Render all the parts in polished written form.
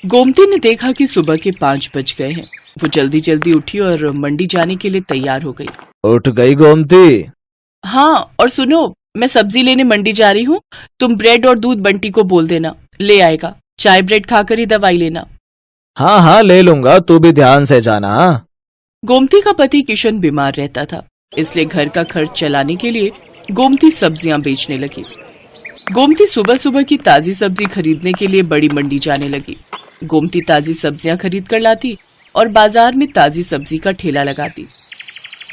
गोमती ने देखा कि सुबह के 5 बज गए हैं। वो जल्दी जल्दी उठी और मंडी जाने के लिए तैयार हो गई। उठ गई गोमती? हाँ, और सुनो, मैं सब्जी लेने मंडी जा रही हूँ। तुम ब्रेड और दूध बंटी को बोल देना, ले आएगा। चाय ब्रेड खाकर ही दवाई लेना। हाँ हाँ ले लूंगा, तू भी ध्यान से जाना। गोमती का पति किशन बीमार रहता था, इसलिए घर का खर्च चलाने के लिए गोमती सब्जियां बेचने लगी। गोमती सुबह सुबह की ताजी सब्जी खरीदने के लिए बड़ी मंडी जाने लगी। गोमती ताजी सब्जियां खरीद कर लाती और बाजार में ताजी सब्जी का ठेला लगाती।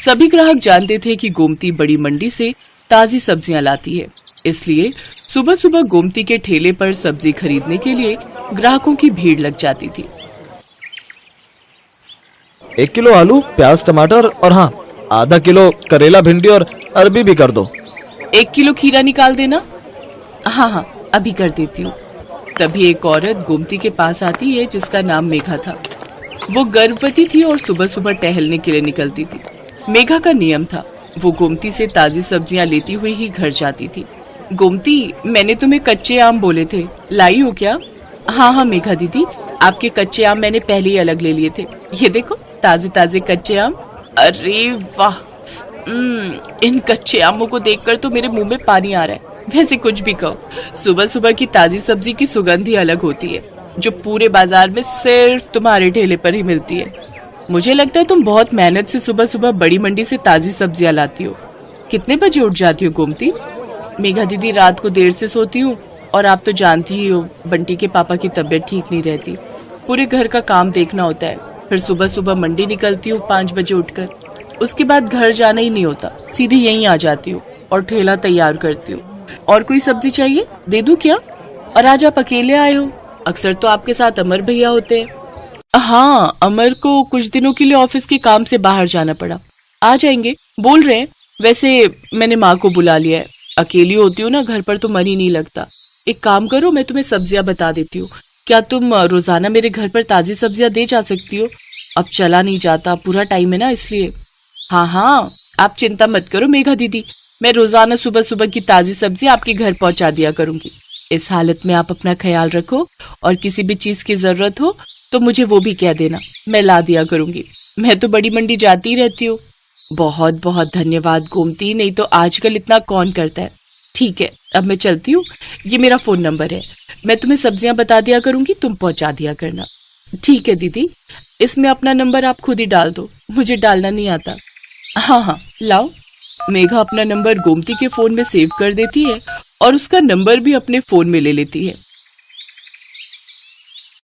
सभी ग्राहक जानते थे कि गोमती बड़ी मंडी से ताजी सब्जियां लाती है, इसलिए सुबह सुबह गोमती के ठेले पर सब्जी खरीदने के लिए ग्राहकों की भीड़ लग जाती थी। 1 किलो आलू, प्याज, टमाटर और हाँ, आधा किलो करेला, भिंडी और अरबी भी कर दो। 1 किलो खीरा निकाल देना। हाँ हाँ, अभी कर देती हूँ। तभी एक औरत गोमती के पास आती है जिसका नाम मेघा था। वो गर्भवती थी और सुबह सुबह टहलने के लिए निकलती थी। मेघा का नियम था, वो गोमती से ताजी सब्जियां लेती हुई ही घर जाती थी। गोमती, मैंने तुम्हें कच्चे आम बोले थे, लाई हो क्या? हाँ हाँ मेघा दीदी, आपके कच्चे आम मैंने पहले ही अलग ले लिए थे। ये देखो, ताजे ताजे कच्चे आम। अरे वाह, इन कच्चे आमों को देखकर तो मेरे मुंह में पानी आ रहा है। वैसे कुछ भी कहो, सुबह सुबह की ताजी सब्जी की सुगंध ही अलग होती है, जो पूरे बाजार में सिर्फ तुम्हारे ठेले पर ही मिलती है। मुझे लगता है तुम बहुत मेहनत से सुबह सुबह बड़ी मंडी से ताजी सब्जियां लाती हो। कितने बजे उठ जाती हो गोमती? मेघा दीदी, रात को देर से सोती हूँ और आप तो जानती ही हो, बंटी के पापा की तबीयत ठीक नहीं रहती। पूरे घर का काम देखना होता है। फिर सुबह सुबह मंडी निकलती हूँ 5 बजे उठकर। उसके बाद घर जाना ही नहीं होता, सीधी यहीं आ जाती हूँ और ठेला तैयार करती हूँ। और कोई सब्जी चाहिए, दे दूं क्या? और आज आप अकेले आए हो? अक्सर तो आपके साथ अमर भैया होते हैं। हाँ, अमर को कुछ दिनों के लिए ऑफिस के काम से बाहर जाना पड़ा। आ जाएंगे बोल रहे हैं। वैसे मैंने माँ को बुला लिया है। अकेली होती हूँ ना घर पर तो मन ही नहीं लगता। एक काम करो, मैं तुम्हें सब्जियां बता देती हूँ। क्या तुम रोजाना मेरे घर पर ताजी सब्जियां दे जा सकती हो? अब चला नहीं जाता, पूरा टाइम है ना, इसलिए। हाँ हाँ, आप चिंता मत करो मेघा दीदी, मैं रोजाना सुबह सुबह की ताजी सब्जी आपके घर पहुंचा दिया करूंगी। इस हालत में आप अपना ख्याल रखो और किसी भी चीज की जरूरत हो तो मुझे वो भी कह देना, मैं ला दिया करूंगी। मैं तो बड़ी मंडी जाती रहती हूँ। बहुत बहुत धन्यवाद गोमती, नहीं तो आजकल इतना कौन करता है। ठीक है, अब मैं चलती हूँ। ये मेरा फोन नंबर है, मैं तुम्हें सब्जियां बता दिया करूंगी, तुम पहुंचा दिया करना। ठीक है दीदी, इसमें अपना नंबर आप खुद ही डाल दो, मुझे डालना नहीं आता। हाँ हाँ, लाओ। मेघा अपना नंबर गोमती के फोन में सेव कर देती है और उसका नंबर भी अपने फोन में ले लेती है।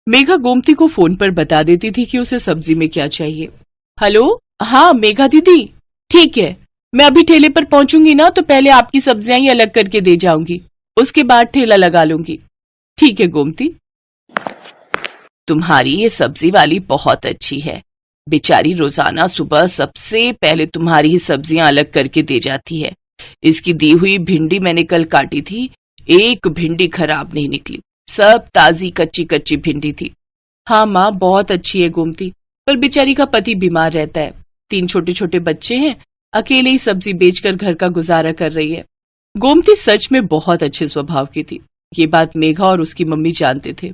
मेघा गोमती को फोन पर बता देती थी कि उसे सब्जी में क्या चाहिए। हेलो, हाँ मेघा दीदी, ठीक है, मैं अभी ठेले पर पहुंचूंगी ना तो पहले आपकी सब्जियां ही अलग करके दे जाऊंगी, उसके बाद ठेला लगा लूंगी। ठीक है गोमती। तुम्हारी ये सब्जी वाली बहुत अच्छी है, बेचारी रोजाना सुबह सबसे पहले तुम्हारी ही सब्जियां अलग करके दे जाती है। इसकी दी हुई भिंडी मैंने कल काटी थी, एक भिंडी खराब नहीं निकली, सब ताजी कच्ची कच्ची भिंडी थी। हाँ माँ, बहुत अच्छी है गोमती, पर बेचारी का पति बीमार रहता है, 3 छोटे छोटे बच्चे हैं, अकेले ही सब्जी बेचकर घर का गुजारा कर रही है। गोमती सच में बहुत अच्छे स्वभाव की थी, ये बात मेघा और उसकी मम्मी जानते थे।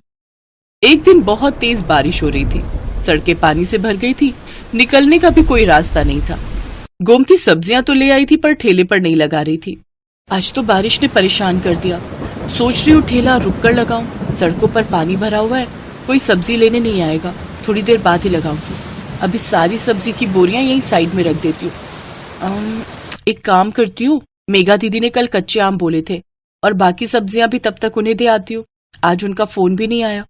एक दिन बहुत तेज बारिश हो रही थी, सड़कें पानी से भर गई थी, निकलने का भी कोई रास्ता नहीं था। गोमती सब्जियां तो ले आई थी पर ठेले पर नहीं लगा रही थी। आज तो बारिश ने परेशान कर दिया, सोच रही हूँ ठेला रुक कर लगाऊं, सड़कों पर पानी भरा हुआ है, कोई सब्जी लेने नहीं आएगा, थोड़ी देर बाद ही लगाऊंगी। अभी सारी सब्जी की बोरियां यहीं साइड में रख देती हूँ। एक काम करती हूँ, मेघा दीदी ने कल कच्चे आम बोले थे और बाकी सब्जियां भी तब तक उन्हें दे आती हूँ। आज उनका फोन भी नहीं आया,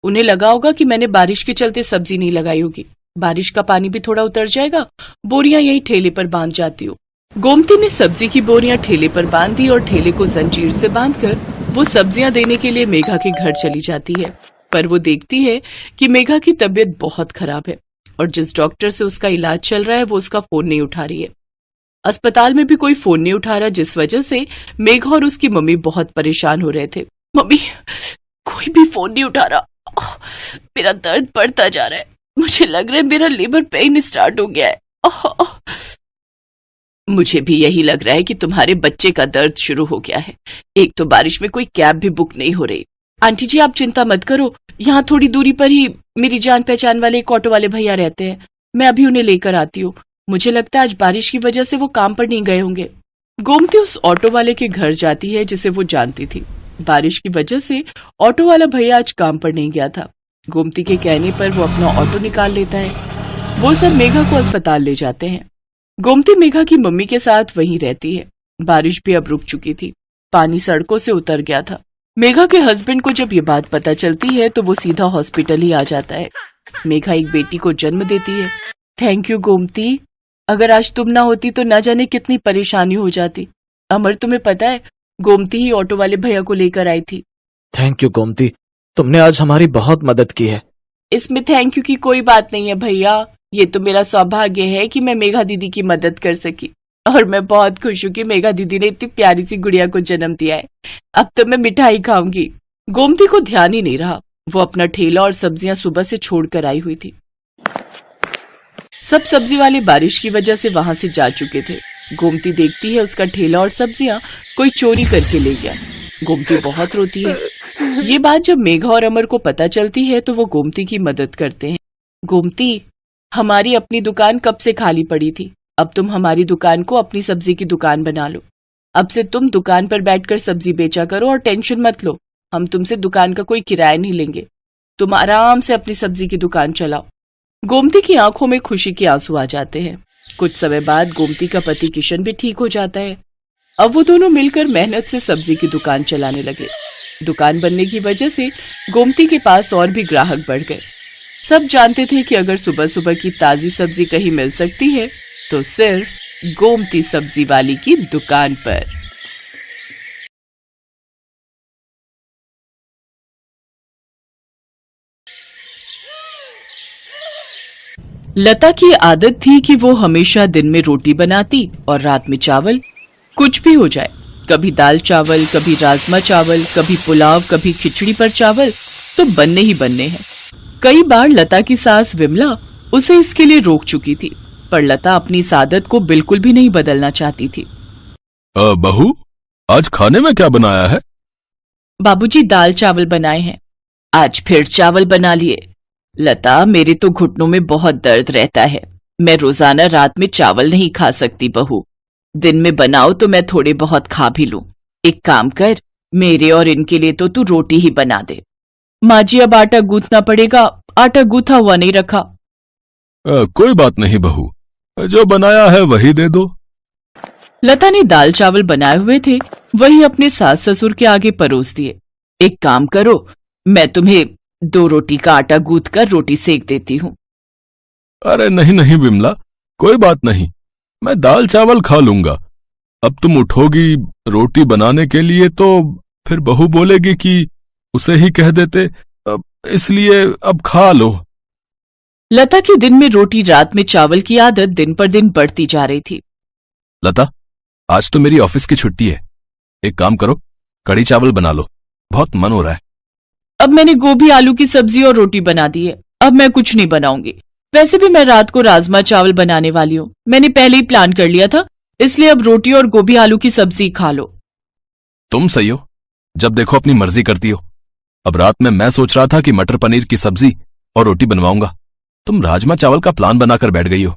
उन्हें लगा होगा कि मैंने बारिश के चलते सब्जी नहीं लगाई होगी। बारिश का पानी भी थोड़ा उतर जाएगा, बोरियां यहीं ठेले पर बांध जाती हूँ। गोमती ने सब्जी की बोरियां ठेले पर बांध दी और ठेले को जंजीर से बांधकर वो सब्जियां देने के लिए मेघा के घर चली जाती है। पर वो देखती है कि मेघा की तबीयत बहुत खराब है और जिस डॉक्टर से उसका इलाज चल रहा है वो उसका फोन नहीं उठा रही है। अस्पताल में भी कोई फोन नहीं उठा रहा, जिस वजह से मेघा और उसकी मम्मी बहुत परेशान हो रहे थे। मम्मी, कोई भी फोन नहीं उठा रहा, मेरा दर्द बढ़ता जा रहा है, मुझे लग रहा है मेरा लेबर पेन स्टार्ट हो गया है। मुझे भी यही लग रहा है कि तुम्हारे बच्चे का दर्द शुरू हो गया है। एक तो बारिश में कोई कैब भी बुक नहीं हो रही, आंटी जी आप चिंता मत करो, यहाँ थोड़ी दूरी पर ही मेरी जान पहचान वाले एक ऑटो वाले भैया रहते हैं, मैं अभी उन्हें लेकर आती हूँ। मुझे लगता है आज बारिश की वजह से वो काम पर नहीं गए होंगे। गोमती उस ऑटो वाले के घर जाती है जिसे वो जानती थी। बारिश की वजह से ऑटो वाला भैया आज काम पर नहीं गया था। गोमती के कहने पर वो अपना ऑटो निकाल लेता है। वो सब मेघा को अस्पताल ले जाते हैं। गोमती मेघा की मम्मी के साथ वहीं रहती है। बारिश भी अब रुक चुकी थी, पानी सड़कों से उतर गया था। मेघा के हस्बैंड को जब ये बात पता चलती है तो वो सीधा हॉस्पिटल ही आ जाता है। मेघा एक बेटी को जन्म देती है। थैंक यू गोमती, अगर आज तुम ना होती तो न जाने कितनी परेशानी हो जाती। अमर तुम्हें पता है गोमती ही ऑटो वाले भैया को लेकर आई थी। थैंक यू गोमती, तुमने आज हमारी बहुत मदद की है। इसमें थैंक यू की कोई बात नहीं है भैया, ये तो मेरा सौभाग्य है कि मैं मेघा दीदी की मदद कर सकी। और मैं बहुत खुश हूँ कि मेघा दीदी ने इतनी प्यारी सी गुड़िया को जन्म दिया है। अब तो मैं मिठाई खाऊंगी। गोमती को ध्यान ही नहीं रहा, वो अपना ठेला और सब्जियां सुबह से छोड़कर आई हुई थी। सब सब्जी वाले बारिश की वजह से वहां से जा चुके थे। गोमती देखती है उसका ठेला और सब्जियां कोई चोरी करके ले गया। गोमती बहुत रोती है। ये बात जब मेघा और अमर को पता चलती है तो वो गोमती की मदद करते हैं। गोमती, हमारी अपनी दुकान कब से खाली पड़ी थी, अब तुम हमारी दुकान को अपनी सब्जी की दुकान बना लो। अब से तुम दुकान पर बैठकर सब्जी बेचा करो और टेंशन मत लो, हम तुमसे दुकान का कोई किराया नहीं लेंगे। तुम आराम से अपनी सब्जी की दुकान चलाओ। गोमती की आंखों में खुशी के आंसू आ जाते हैं। कुछ समय बाद गोमती का पति किशन भी ठीक हो जाता है। अब वो दोनों मिलकर मेहनत से सब्जी की दुकान चलाने लगे। दुकान बनने की वजह से गोमती के पास और भी ग्राहक बढ़ गए। सब जानते थे कि अगर सुबह सुबह की ताजी सब्जी कहीं मिल सकती है तो सिर्फ गोमती सब्जी वाली की दुकान पर। लता की आदत थी कि वो हमेशा दिन में रोटी बनाती और रात में चावल। कुछ भी हो जाए, कभी दाल चावल, कभी राजमा चावल, कभी पुलाव, कभी खिचड़ी पर चावल तो बनने ही बनने हैं। कई बार लता की सास विमला उसे इसके लिए रोक चुकी थी, पर लता अपनी इस आदत को बिल्कुल भी नहीं बदलना चाहती थी। बहू, आज खाने में क्या बनाया है? बाबूजी दाल चावल बनाए हैं। आज फिर चावल बना लिए। लता, मेरे तो घुटनों में बहुत दर्द रहता है, मैं रोजाना रात में चावल नहीं खा सकती बहू। दिन में बनाओ तो मैं थोड़े बहुत खा भी लूं। एक काम कर, मेरे और इनके लिए तो तू रोटी ही बना दे। माँ जी, अब आटा गूंथना पड़ेगा, आटा गूंथा हुआ नहीं रखा। कोई बात नहीं बहू, जो बनाया है वही दे दो। लता ने दाल चावल बनाए हुए थे, वही अपने सास ससुर के आगे परोस दिए। एक काम करो, मैं तुम्हें 2 रोटी का आटा गूंथ कर रोटी सेक देती हूँ। अरे नहीं नहीं विमला, कोई बात नहीं, मैं दाल चावल खा लूंगा। अब तुम उठोगी रोटी बनाने के लिए तो फिर बहू बोलेगी कि उसे ही कह देते, इसलिए अब खा लो। लता की दिन में रोटी रात में चावल की आदत दिन पर दिन बढ़ती जा रही थी। लता, आज तो मेरी ऑफिस की छुट्टी है, एक काम करो, कढ़ी चावल बना लो, बहुत मन हो रहा है। अब मैंने गोभी आलू की सब्जी और रोटी बना दी है, अब मैं कुछ नहीं बनाऊंगी। वैसे भी मैं रात को राजमा चावल बनाने वाली हूँ, मैंने पहले ही प्लान कर लिया था, इसलिए अब रोटी और गोभी आलू की सब्जी खा लो। तुम सही हो, जब देखो अपनी मर्जी करती हो। अब रात में मैं सोच रहा था कि मटर पनीर की सब्जी और रोटी बनवाऊंगा, तुम राजमा चावल का प्लान बनाकर बैठ गई हो।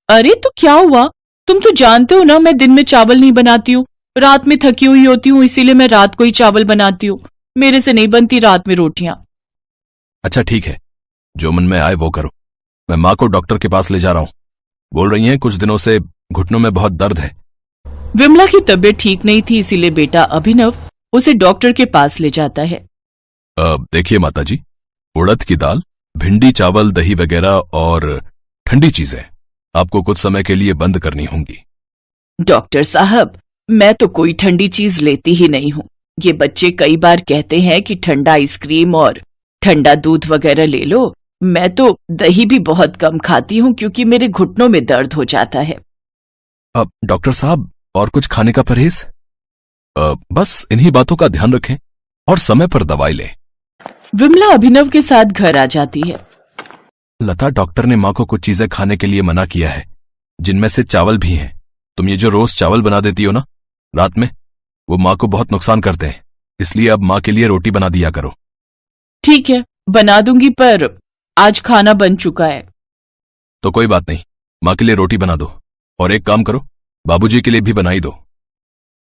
अरे तो क्या हुआ, तुम तो जानते हो ना मैं दिन में चावल नहीं बनाती हूँ, रात में थकी हुई होती हूँ, इसीलिए मैं रात को ही चावल बनाती हूँ। मेरे से नहीं बनती रात में रोटियां। अच्छा ठीक है, जो मन में आए वो करो। मैं माँ को डॉक्टर के पास ले जा रहा हूँ, बोल रही हैं कुछ दिनों से घुटनों में बहुत दर्द है। विमला की तबीयत ठीक नहीं थी, इसीलिए बेटा अभिनव उसे डॉक्टर के पास ले जाता है। देखिए माताजी, उड़द की दाल, भिंडी, चावल, दही वगैरह और ठंडी चीजें आपको कुछ समय के लिए बंद करनी होंगी। डॉक्टर साहब, मैं तो कोई ठंडी चीज लेती ही नहीं हूँ। ये बच्चे कई बार कहते हैं कि ठंडा आइसक्रीम और ठंडा दूध वगैरह ले लो। मैं तो दही भी बहुत कम खाती हूँ क्योंकि मेरे घुटनों में दर्द हो जाता है। अब डॉक्टर साहब, और कुछ खाने का परहेज? बस इन्हीं बातों का ध्यान रखें और समय पर दवाई लें। विमला अभिनव के साथ घर आ जाती है। लता, डॉक्टर ने माँ को कुछ चीजें खाने के लिए मना किया है, जिनमें से चावल भी हैं। तुम ये जो रोज चावल बना देती हो ना रात में, वो माँ को बहुत नुकसान करते हैं, इसलिए अब माँ के लिए रोटी बना दिया करो। ठीक है, बना दूंगी, पर आज खाना बन चुका है। तो कोई बात नहीं, माँ के लिए रोटी बना दो, और एक काम करो, बाबूजी के लिए भी बनाई दो।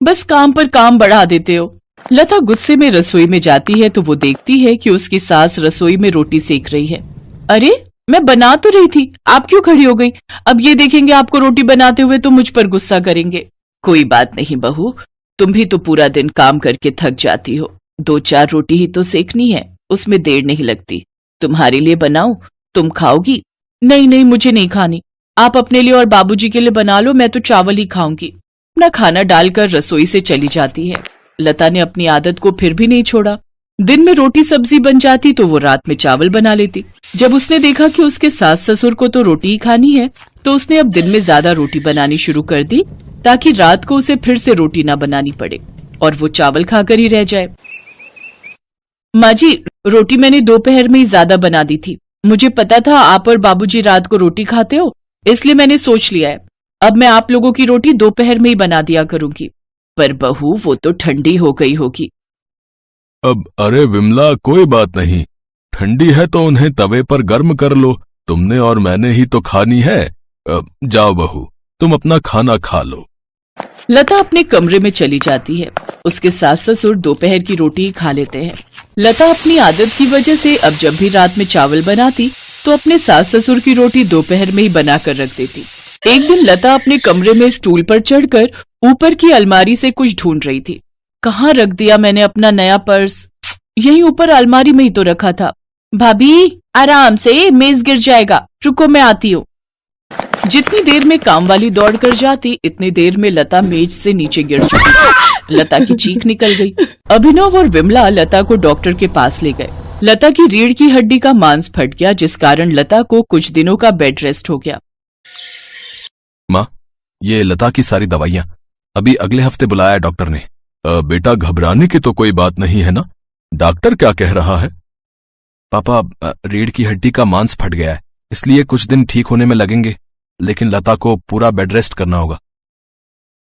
बस काम पर काम बढ़ा देते हो। लता गुस्से में रसोई में जाती है तो वो देखती है कि उसकी सास रसोई में रोटी सेक रही है। अरे, मैं बना तो रही थी, आप क्यों खड़ी हो गई? अब ये देखेंगे आपको रोटी बनाते हुए तो मुझ पर गुस्सा करेंगे। कोई बात नहीं बहू, तुम भी तो पूरा दिन काम करके थक जाती हो, 2-4 रोटी ही तो सेकनी है, उसमें देर नहीं लगती। तुम्हारे लिए बनाऊं, तुम खाओगी? नहीं नहीं, मुझे नहीं खानी, आप अपने लिए और बाबूजी के लिए बना लो, मैं तो चावल ही खाऊंगी। अपना खाना डालकर रसोई से चली जाती है। लता ने अपनी आदत को फिर भी नहीं छोड़ा। दिन में रोटी सब्जी बन जाती तो वो रात में चावल बना लेती। जब उसने देखा कि उसके सास ससुर को तो रोटी ही खानी है, तो उसने अब दिन में ज्यादा रोटी बनानी शुरू कर दी, ताकि रात को उसे फिर से रोटी ना बनानी पड़े और वो चावल खाकर ही रह जाए। माँ जी, रोटी मैंने दोपहर में ही ज्यादा बना दी थी। मुझे पता था आप और बाबूजी रात को रोटी खाते हो, इसलिए मैंने सोच लिया है अब मैं आप लोगों की रोटी दोपहर में ही बना दिया करूंगी। पर बहू, वो तो ठंडी हो गई होगी। अब अरे विमला, कोई बात नहीं, ठंडी है तो उन्हें तवे पर गर्म कर लो, तुमने और मैंने ही तो खानी है। जाओ बहू, तुम अपना खाना खा लो। लता अपने कमरे में चली जाती है। उसके सास ससुर दोपहर की रोटी ही खा लेते हैं। लता अपनी आदत की वजह से अब जब भी रात में चावल बनाती तो अपने सास ससुर की रोटी दोपहर में ही बनाकर रख देती। एक दिन लता अपने कमरे में स्टूल पर चढ़कर ऊपर की अलमारी से कुछ ढूंढ रही थी। कहाँ रख दिया मैंने अपना नया पर्स? यहीं ऊपर अलमारी में ही तो रखा था। भाभी, आराम से, मेज गिर जाएगा, रुको मैं आती हूँ। जितनी देर में काम वाली दौड़कर जाती, इतनी देर में लता मेज से नीचे गिर चुकी थी। लता की चीख निकल गई। अभिनव और विमला लता को डॉक्टर के पास ले गए। लता की रीढ़ की हड्डी का मांस फट गया, जिस कारण लता को कुछ दिनों का बेड रेस्ट हो गया। माँ, ये लता की सारी दवाइयाँ, अभी अगले हफ्ते बुलाया है डॉक्टर ने। बेटा, घबराने की तो कोई बात नहीं है ना? डॉक्टर क्या कह रहा है? पापा, रीढ़ की हड्डी का मांस फट गया है, इसलिए कुछ दिन ठीक होने में लगेंगे, लेकिन लता को पूरा बेड रेस्ट करना होगा।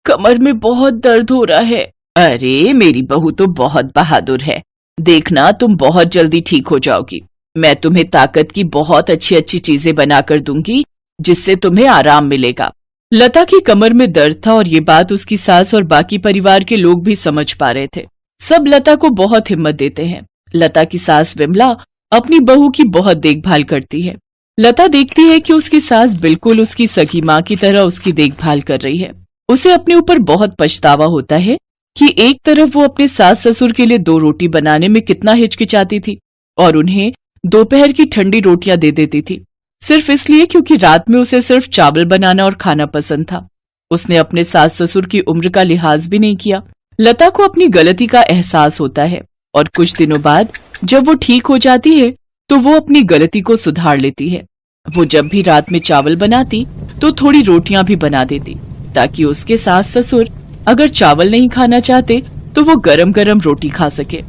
कमर में बहुत दर्द हो रहा है। अरे, मेरी बहू तो बहुत बहादुर है, देखना तुम बहुत जल्दी ठीक हो जाओगी। मैं तुम्हें ताकत की बहुत अच्छी अच्छी चीजें बनाकर दूंगी, जिससे तुम्हें आराम मिलेगा। लता की कमर में दर्द था और ये बात उसकी सास और बाकी परिवार के लोग भी समझ पा रहे थे। सब लता को बहुत हिम्मत देते हैं। लता की सास विमला अपनी बहू की बहुत देखभाल करती है। लता देखती है कि उसकी सास बिल्कुल उसकी सगी माँ की तरह उसकी देखभाल कर रही है। उसे अपने ऊपर बहुत पछतावा होता है कि एक तरफ वो अपने सास ससुर के लिए 2 रोटी बनाने में कितना हिचकिचाती थी और उन्हें दोपहर की ठंडी रोटियां दे देती थी, सिर्फ इसलिए क्योंकि रात में उसे सिर्फ चावल बनाना और खाना पसंद था। उसने अपने सास ससुर की उम्र का लिहाज भी नहीं किया। लता को अपनी गलती का एहसास होता है और कुछ दिनों बाद जब वो ठीक हो जाती है तो वो अपनी गलती को सुधार लेती है। वो जब भी रात में चावल बनाती तो थोड़ी रोटियां भी बना देती, ताकि उसके सास ससुर अगर चावल नहीं खाना चाहते तो वो गरम गरम रोटी खा सके।